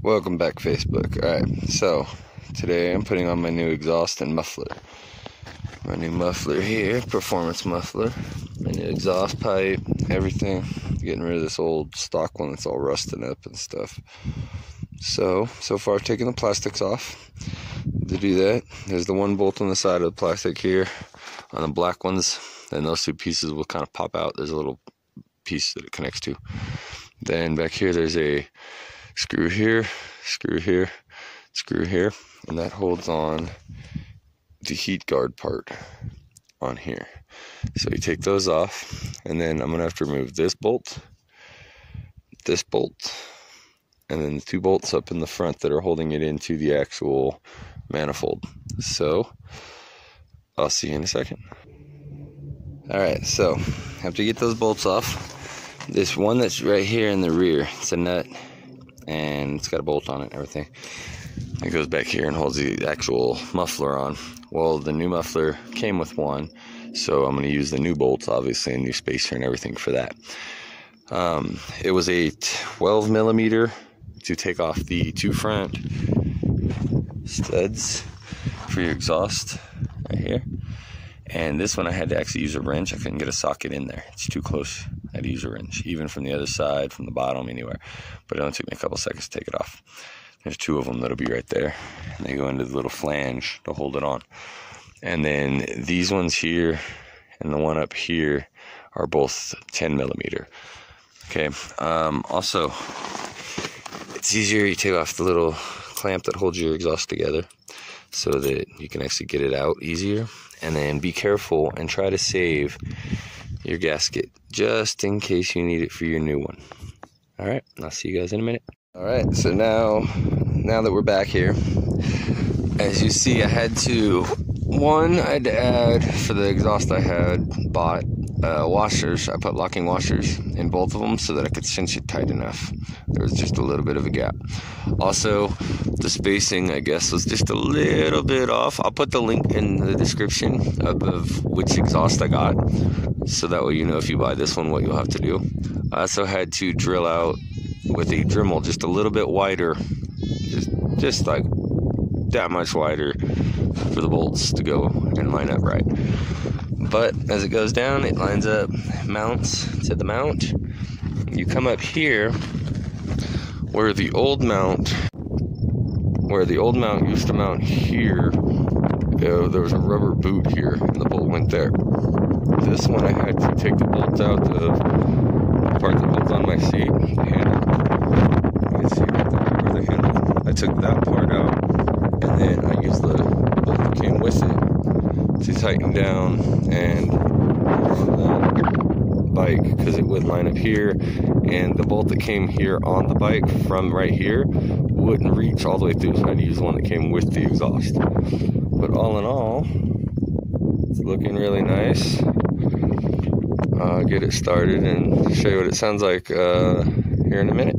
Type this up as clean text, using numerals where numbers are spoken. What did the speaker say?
Welcome back, Facebook. Alright, so today I'm putting on my new exhaust and muffler. My new muffler here, performance muffler. My new exhaust pipe, everything. Getting rid of this old stock one that's all rusting up and stuff. So far I've taken the plastics off. To do that, there's the one bolt on the side of the plastic here. On the black ones, then those two pieces will kind of pop out. There's a little piece that it connects to. Then back here there's a screw here, screw here, screw here, and that holds on the heat guard part on here. So you take those off, and then I'm gonna have to remove this bolt, and then the two bolts up in the front that are holding it into the actual manifold. So I'll see you in a second. Alright, so I have to get those bolts off. This one that's right here in the rear, it's a nut, and it's got a bolt on it and everything. It goes back here and holds the actual muffler on. Well, the new muffler came with one, so I'm going to use the new bolts, obviously, and new spacer and everything for that. It was a 12 millimeter to take off the two front studs for your exhaust right here. And this one I had to actually use a wrench. I couldn't get a socket in there. It's too close. I had to use a wrench, even from the other side, from the bottom, anywhere. But it only took me a couple seconds to take it off. There's two of them that'll be right there. And they go into the little flange to hold it on. And then these ones here and the one up here are both 10 millimeter. Okay. Also, it's easier. You take off the little clamp that holds your exhaust together so that you can actually get it out easier. And then be careful and try to save your gasket just in case you need it for your new one. All right, I'll see you guys in a minute. All right, so now that we're back here, as you see, I had to add for the exhaust I had bought washers. I put locking washers in both of them so that I could cinch it tight enough. There was just a little bit of a gap. Also, the spacing, I guess, was just a little bit off. I'll put the link in the description of which exhaust I got, so that way you know if you buy this one what you'll have to do. I also had to drill out with a Dremel just a little bit wider, just like that much wider for the bolts to go and line up right. But as it goes down, it lines up, mounts to the mount. You come up here where the old mount used to mount here. There was a rubber boot here, and the bolt went there. This one I had to take the bolt out of the part that holds on my seat, the handle. You can see right there where the handle. I took that part out, and then I used the bolt that came with it to tighten down and the bike, because it would line up here, and the bolt that came here on the bike from right here wouldn't reach all the way through, so I had to use the one that came with the exhaust. But all in all, it's looking really nice. I'll get it started and show you what it sounds like here in a minute.